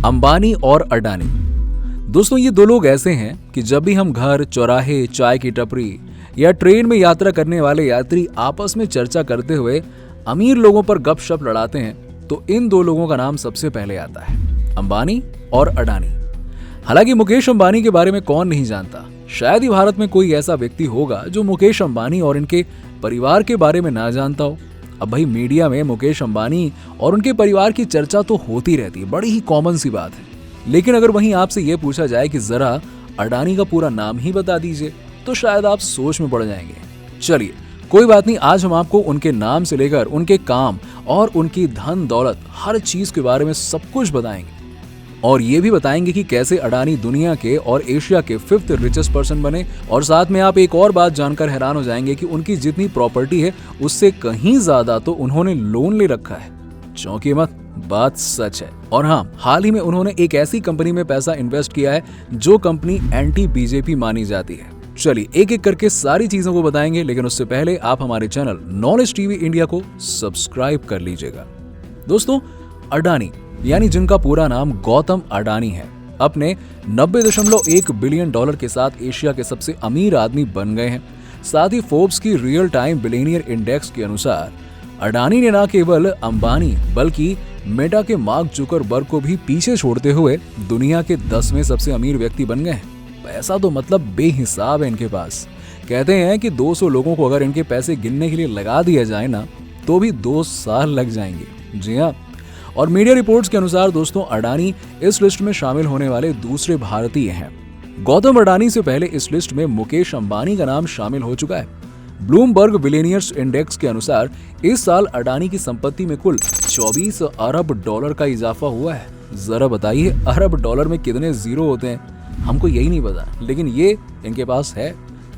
अंबानी और अडानी। दोस्तों, ये दो लोग ऐसे हैं कि जब भी हम घर, चौराहे, चाय की टपरी या ट्रेन में यात्रा करने वाले यात्री आपस में चर्चा करते हुए अमीर लोगों पर गपशप लड़ाते हैं तो इन दो लोगों का नाम सबसे पहले आता है, अंबानी और अडानी। हालांकि मुकेश अंबानी के बारे में कौन नहीं जानता। शायद ही भारत में कोई ऐसा व्यक्ति होगा जो मुकेश अंबानी और इनके परिवार के बारे में ना जानता हो। अब भाई, मीडिया में मुकेश अंबानी और उनके परिवार की चर्चा तो होती रहती है, बड़ी ही कॉमन सी बात है। लेकिन अगर वहीं आपसे यह पूछा जाए कि जरा अडानी का पूरा नाम ही बता दीजिए तो शायद आप सोच में पड़ जाएंगे। चलिए, कोई बात नहीं, आज हम आपको उनके नाम से लेकर उनके काम और उनकी धन दौलत हर चीज के बारे में सब कुछ बताएंगे और ये भी बताएंगे कि कैसे अडानी दुनिया के और एशिया के 5th रिचेस्ट पर्सन बने। और साथ में आप एक और बात जानकर हैरान हो जाएंगे कि उनकी जितनी प्रॉपर्टी है उससे कहीं ज्यादा तो उन्होंने लोन ले रखा है। चौंकिए मत, बात सच है। और हाँ, हाल ही में उन्होंने एक ऐसी कंपनी में पैसा इन्वेस्ट किया है जो कंपनी एंटी बीजेपी मानी जाती है। चलिए, एक एक करके सारी चीजों को बताएंगे, लेकिन उससे पहले आप हमारे चैनल नॉलेज टीवी इंडिया को सब्सक्राइब कर लीजिएगा। दोस्तों, अडानी यानी जिनका पूरा नाम गौतम अडानी है, अपने 90.1 बिलियन डॉलर के साथ एशिया के सबसे अमीर आदमी बन गए हैं। साथ ही फोर्ब्स की रियल टाइम बिलियनियर इंडेक्स के अनुसार अडानी ने न केवल अंबानी बल्कि मेटा के मार्क जुकरबर्ग को भी पीछे छोड़ते हुए दुनिया के 10वें सबसे अमीर व्यक्ति बन गए हैं। पैसा तो मतलब बेहिसाब है इनके पास। कहते हैं कि 200 लोगों को अगर इनके पैसे गिनने के लिए लगा दिया जाए ना तो भी 2 साल लग जाएंगे। जी हाँ, और मीडिया रिपोर्ट्स के अनुसार दोस्तों, अडानी इस लिस्ट में शामिल होने वाले दूसरे भारतीय हैं। गौतम अडानी से पहले इस लिस्ट में मुकेश अंबानी का नाम शामिल हो चुका है। ब्लूमबर्ग बिलियनियर्स इंडेक्स के अनुसार इस साल अडानी की संपत्ति में कुल 24 अरब डॉलर का इजाफा हुआ है। जरा बताइए, अरब डॉलर में कितने जीरो होते हैं? हमको यही नहीं पता, लेकिन ये इनके पास है।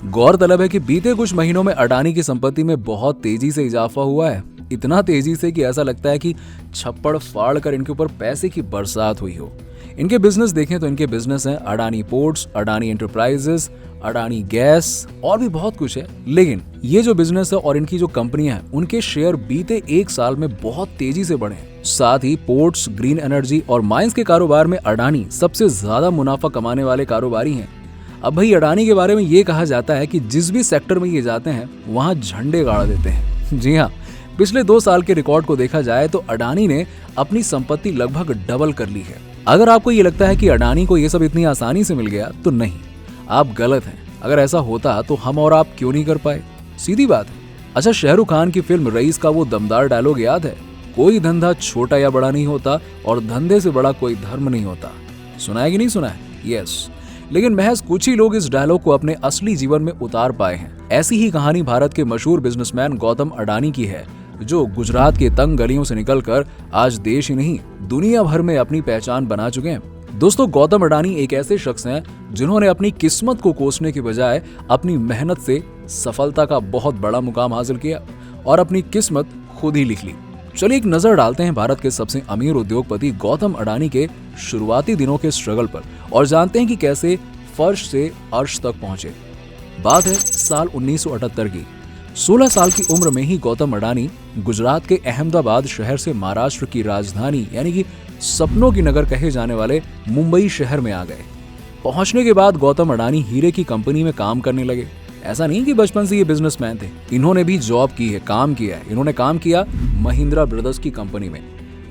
गौरतलब है कि बीते कुछ महीनों में अडानी की संपत्ति में बहुत तेजी से इजाफा हुआ है। इतना तेजी से कि ऐसा लगता है कि छप्पड़ फाड़ कर इनके ऊपर पैसे की बरसात हुई हो। इनके बिजनेस देखें तो इनके बिजनेस हैं Adani ports, Adani enterprises, Adani gas और भी बहुत कुछ है। लेकिन ये जो बिजनेस है और इनकी जो कंपनियां हैं, उनके शेयर बीते 1 साल में बहुत तेजी से बढ़े। साथ ही पोर्ट्स, ग्रीन एनर्जी और माइंस के कारोबार में अडानी सबसे ज्यादा मुनाफा कमाने वाले कारोबारी हैं। अब भाई, अडानी के बारे में ये कहा जाता है कि जिस भी सेक्टर में ये जाते हैं वहां झंडे गाड़ देते हैं। जी हाँ, पिछले 2 साल के रिकॉर्ड को देखा जाए तो अडानी ने अपनी संपत्ति लगभग डबल कर ली है। अगर आपको ये लगता है कि अडानी को ये सब इतनी आसानी से मिल गया तो नहीं, आप गलत हैं। अगर ऐसा होता तो हम और आप क्यों नहीं कर पाए? सीधी बात है। अच्छा, शाहरुख खान की फिल्म रईस का वो दमदार डायलॉग याद है? कोई धंधा छोटा या बड़ा नहीं होता और धंधे से बड़ा कोई धर्म नहीं होता। सुना है कि नहीं सुना है? यस। लेकिन महज कुछ ही लोग इस डायलॉग को अपने असली जीवन में उतार पाए हैं। ऐसी ही कहानी भारत के मशहूर बिजनेसमैन गौतम अडानी की है, जो गुजरात के तंग गलियों से निकलकर आज देश ही नहीं दुनिया भर में अपनी पहचान बना चुके हैं। दोस्तों, गौतम अडानी एक ऐसे शख्स हैं जिन्होंने अपनी किस्मत को कोसने के बजाय अपनी मेहनत से सफलता का बहुत बड़ा मुकाम हासिल किया और अपनी किस्मत खुद ही लिख ली। चलिए एक नजर डालते हैं भारत के सबसे अमीर उद्योगपति गौतम अडानी के शुरुआती दिनों के स्ट्रगल पर और जानते हैं कि कैसे फर्श से अर्श तक पहुंचे। बात है साल 1978 की। 16 साल की उम्र में ही गौतम अडानी गुजरात के अहमदाबाद शहर से महाराष्ट्र की राजधानी यानी कि सपनों की नगर कहे जाने वाले मुंबई शहर में आ गए। पहुंचने के बाद गौतम अडानी हीरे की कंपनी में काम करने लगे। ऐसा नहीं कि बचपन से ये बिजनेसमैन थे, इन्होंने भी जॉब की है, काम किया है। इन्होंने काम किया महिंद्रा ब्रदर्स की कंपनी में।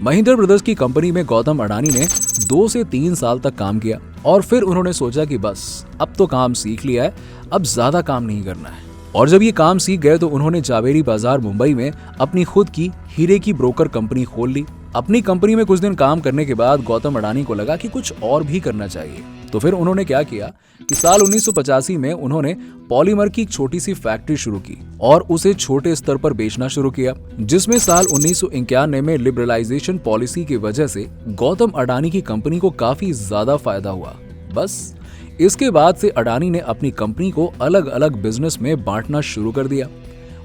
महिंद्रा ब्रदर्स की कंपनी में गौतम अडानी ने 2 से 3 साल तक काम किया और फिर उन्होंने सोचा कि बस अब तो काम सीख लिया है, अब ज्यादा काम नहीं करना है। और जब ये काम सीख गए तो उन्होंने जावेरी बाजार मुंबई में अपनी खुद की हीरे की ब्रोकर कंपनी खोल ली। अपनी कंपनी में कुछ दिन काम करने के बाद गौतम अडानी को लगा कि कुछ और भी करना चाहिए। तो फिर उन्होंने क्या किया कि साल 1985 में उन्होंने पॉलीमर की एक छोटी सी फैक्ट्री शुरू की और उसे छोटे स्तर पर बेचना शुरू किया, जिसमें साल 1991 में लिबरलाइजेशन पॉलिसी की वजह से गौतम अडानी की कंपनी को काफी ज्यादा फायदा हुआ। बस इसके बाद से अडानी ने अपनी कंपनी को अलग अलग बिजनेस में बांटना शुरू कर दिया।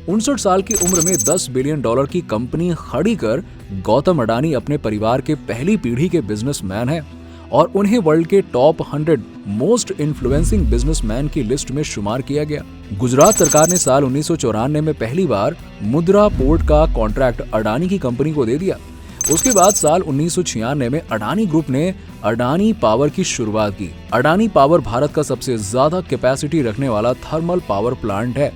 59 साल की उम्र में $10 बिलियन की कंपनी खड़ी कर गौतम अडानी अपने परिवार के पहली पीढ़ी के बिजनेसमैन हैं और उन्हें वर्ल्ड के टॉप 100 मोस्ट इन्फ्लुएंसिंग बिजनेसमैन की लिस्ट में शुमार किया गया। गुजरात सरकार ने साल 1994 में पहली बार मुद्रा पोर्ट का कॉन्ट्रैक्ट अडानी की कंपनी को दे दिया। उसके बाद साल 1996 में अडानी ग्रुप ने अडानी पावर की शुरुआत की। अडानी पावर भारत का सबसे ज्यादा कैपेसिटी रखने वाला थर्मल पावर प्लांट है।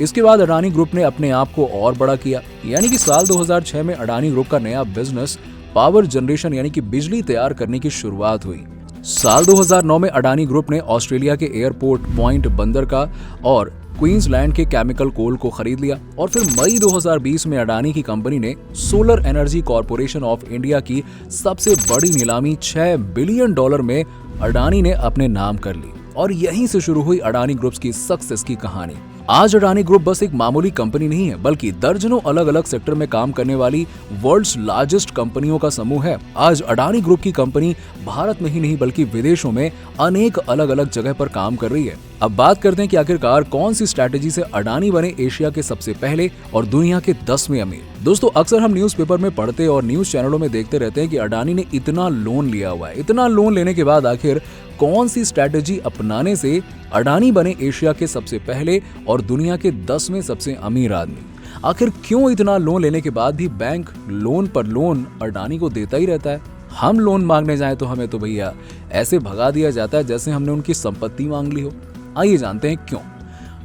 इसके बाद अडानी ग्रुप ने अपने आप को और बड़ा किया, यानी कि साल 2006 में अडानी ग्रुप का नया बिजनेस पावर जनरेशन यानी कि बिजली तैयार करने की शुरुआत हुई। साल 2009 में अडानी ग्रुप ने ऑस्ट्रेलिया के एयरपोर्ट पॉइंट बंदरगाह और क्वींसलैंड के केमिकल कोल को खरीद लिया और फिर मई 2020 में अडानी की कंपनी ने solar energy corporation of India की सबसे बड़ी नीलामी $6 बिलियन में अडानी ने अपने नाम कर ली और यहीं से शुरू हुई अडानी ग्रुप की सक्सेस की कहानी। आज अडानी ग्रुप बस एक मामूली कंपनी नहीं है, बल्कि दर्जनों अलग अलग सेक्टर में काम करने वाली वर्ल्ड्स लार्जेस्ट कंपनियों का समूह है। आज अडानी ग्रुप की कंपनी भारत में ही नहीं बल्कि विदेशों में अनेक अलग अलग जगह पर काम कर रही है। अब बात करते हैं कि आखिरकार कौन सी स्ट्रैटेजी से अडानी बने एशिया के सबसे पहले और दुनिया के 10वें अमीर। दोस्तों, अक्सर हम न्यूज़पेपर में पढ़ते और न्यूज चैनलों में देखते रहते हैं कि अडानी ने इतना लोन लिया हुआ है। इतना लोन लेने के बाद आखिर कौन सी स्ट्रैटेजी अपनाने से अडानी बने एशिया के सबसे पहले और दुनिया के 10वें सबसे अमीर आदमी। आखिर क्यों इतना लोन लेने के बाद भी बैंक लोन पर लोन अडानी को देता ही रहता है। हम लोन मांगने जाएं तो हमें तो भैया ऐसे भगा दिया जाता है जैसे हमने उनकी संपत्ति मांग ली हो। आइए जानते हैं क्यों।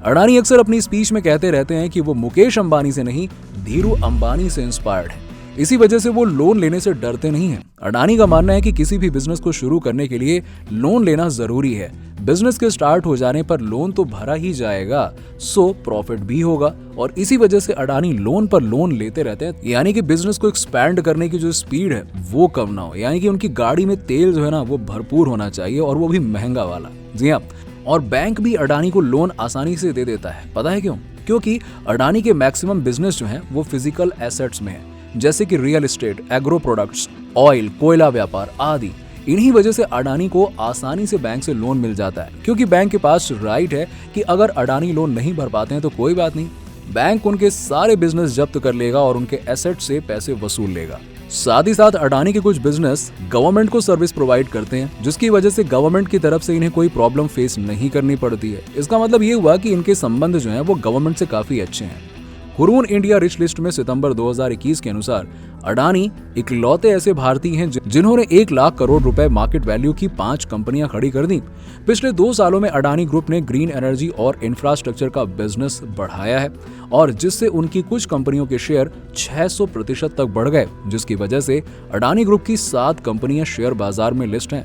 अडानी अक्सर अपनी स्पीच में कहते रहते हैं कि वो मुकेश अंबानी से नहीं, धीरू अंबानी से इंस्पायर्ड है। इसी वजह से वो लोन लेने से डरते नहीं हैं। अडानी का मानना है कि किसी भी बिजनेस को शुरू करने के लिए लोन लेना जरूरी है। बिजनेस के स्टार्ट हो जाने पर लोन तो भरा ही जाएगा, सो प्रॉफिट भी होगा और इसी वजह से अडानी लोन पर लोन लेते रहते हैं, यानी कि बिजनेस को एक्सपैंड करने की जो स्पीड है वो कम ना हो, यानी कि उनकी गाड़ी में तेल जो है ना वो भरपूर होना चाहिए और वो भी महंगा वाला। जी हाँ, और बैंक भी अडानी को लोन आसानी से दे देता है। पता है क्यों? क्योंकि अडानी के मैक्सिमम बिजनेस जो है वो फिजिकल एसेट्स में है, जैसे कि real estate, agro products, oil, कोयला व्यापार आदि। इन्हीं वजह से अडानी को आसानी से बैंक से लोन मिल जाता है, क्योंकि बैंक के पास राइट है कि अगर अडानी लोन नहीं भर पाते हैं तो कोई बात नहीं, बैंक उनके सारे बिजनेस जब्त कर लेगा और उनके एसेट से पैसे वसूल लेगा। साथ ही साथ अडानी के कुछ बिजनेस गवर्नमेंट को सर्विस प्रोवाइड करते हैं, जिसकी वजह से गवर्नमेंट की तरफ से इन्हें कोई प्रॉब्लम फेस नहीं करनी पड़ती है। इसका मतलब ये हुआ कि इनके संबंध जो हैं वो गवर्नमेंट से काफी अच्छे हैं। हुरून इंडिया रिच लिस्ट में सितंबर 2021 के अनुसार अडानी इकलौते ऐसे भारतीय हैं जिन्होंने 1 लाख करोड़ रुपए मार्केट वैल्यू की 5 कंपनियां खड़ी कर दी। पिछले 2 सालों में अडानी ग्रुप ने ग्रीन एनर्जी और इंफ्रास्ट्रक्चर का बिजनेस बढ़ाया है और जिससे उनकी कुछ कंपनियों के शेयर 600% तक बढ़ गए, जिसकी वजह से अडानी ग्रुप की 7 कंपनियां शेयर बाजार में लिस्ट हैं।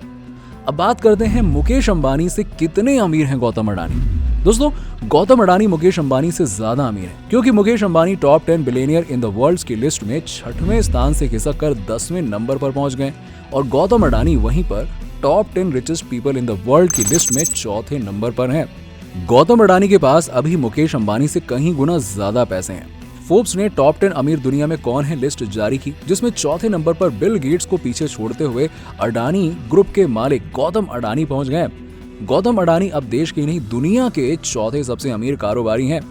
अब बात करते हैं मुकेश अंबानी से कितने अमीर हैं गौतम अडानी। दोस्तों, गौतम अडानी मुकेश अंबानी से ज्यादा अमीर है, क्योंकि Mukesh Ambani top 10 billionaire in the world की लिस्ट में 6वें स्थान से खिसक कर 10वें नंबर पर पहुंच गए और गौतम अडानी वहीं पर top 10 richest people in the world की लिस्ट में 4थे नंबर पर हैं। गौतम अडानी के पास अभी मुकेश अंबानी से कहीं गुना ज्यादा पैसे हैं। फोर्ब्स ने टॉप 10 अमीर दुनिया में कौन है लिस्ट जारी की, जिसमें 4थे नंबर पर बिल गेट्स को पीछे छोड़ते हुए अडानी ग्रुप के मालिक गौतम अडानी पहुंच गए। गौतम अडानी अब देश के नहीं दुनिया के 4थे सबसे अमीर कारोबारी हैं।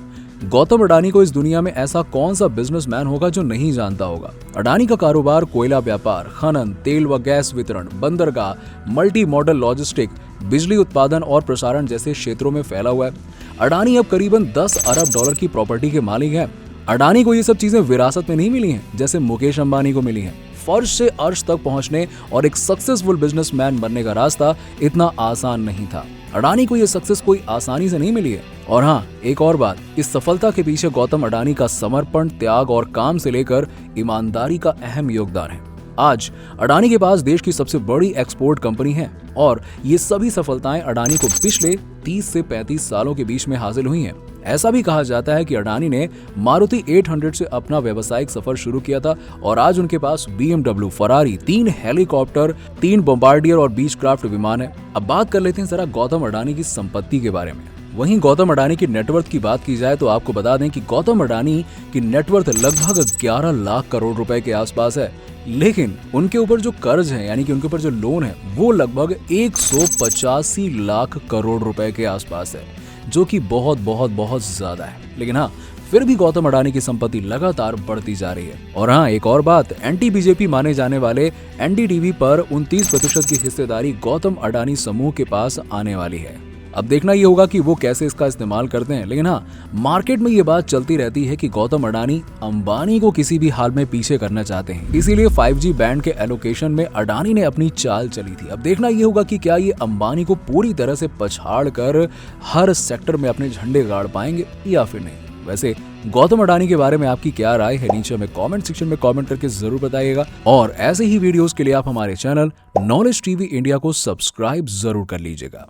गौतम अडानी को इस दुनिया में ऐसा कौन सा बिजनेसमैन होगा जो नहीं जानता होगा। अडानी का कारोबार कोयला व्यापार, खनन, तेल व गैस वितरण, बंदरगाह, मल्टी मॉडल लॉजिस्टिक, बिजली उत्पादन और प्रसारण जैसे क्षेत्रों में फैला हुआ है। अडानी अब करीबन $10 अरब की प्रॉपर्टी के मालिक हैं। अडानी को ये सब चीजें विरासत में नहीं मिली हैं जैसे मुकेश अंबानी को मिली हैं। फर्श से अर्श तक पहुंचने और एक सक्सेसफुल बिजनेसमैन बनने का रास्ता इतना आसान नहीं था। अडानी को ये सक्सेस कोई आसानी से नहीं मिली है। और हाँ, एक और बात, इस सफलता के पीछे गौतम अडानी का समर्पण, त्याग और काम से लेकर ईमानदारी का अहम योगदान है। आज अडानी के पास देश की सबसे बड़ी एक्सपोर्ट कंपनी है और ये सभी सफलताएं अडानी को पिछले 30 से 35 सालों के बीच में हासिल हुई हैं। ऐसा भी कहा जाता है कि अडानी ने मारुति 800 से अपना व्यावसायिक सफर शुरू किया था और आज उनके पास BMW, फरारी, 3 हेलीकॉप्टर, 3 बॉम्बार्डियर और बीचक्राफ्ट विमान है। अब बात कर लेते हैं जरा गौतम अडानी की संपत्ति के बारे में। वहीं गौतम अडानी की नेटवर्थ की बात की जाए तो आपको बता दें कि गौतम अडानी की नेटवर्थ लगभग 11 लाख करोड़ रुपए के आसपास है, लेकिन उनके ऊपर जो कर्ज है यानी कि उनके ऊपर जो लोन है वो लगभग 185 लाख करोड़ रुपए के आसपास है, जो कि बहुत बहुत बहुत ज्यादा है। लेकिन हाँ, फिर भी गौतम अडानी की संपत्ति लगातार बढ़ती जा रही है। और हाँ, एक और बात, एंटी बीजेपी माने जाने वाले NDTV पर 29% की हिस्सेदारी गौतम अडानी समूह के पास आने वाली है। अब देखना ये होगा कि वो कैसे इसका इस्तेमाल करते हैं। लेकिन हाँ, मार्केट में ये बात चलती रहती है कि गौतम अडानी अंबानी को किसी भी हाल में पीछे करना चाहते हैं, इसीलिए 5G बैंड के एलोकेशन में अडानी ने अपनी चाल चली थी। अब देखना ये होगा कि क्या ये अंबानी को पूरी तरह से पछाड़ कर हर सेक्टर में अपने झंडे गाड़ पाएंगे या फिर नहीं। वैसे गौतम अडानी के बारे में आपकी क्या राय है, नीचे हमें कमेंट सेक्शन में कमेंट करके जरूर बताइएगा। और ऐसे ही वीडियोस के लिए आप हमारे चैनल नॉलेज टीवी इंडिया को सब्सक्राइब जरूर कर लीजिएगा।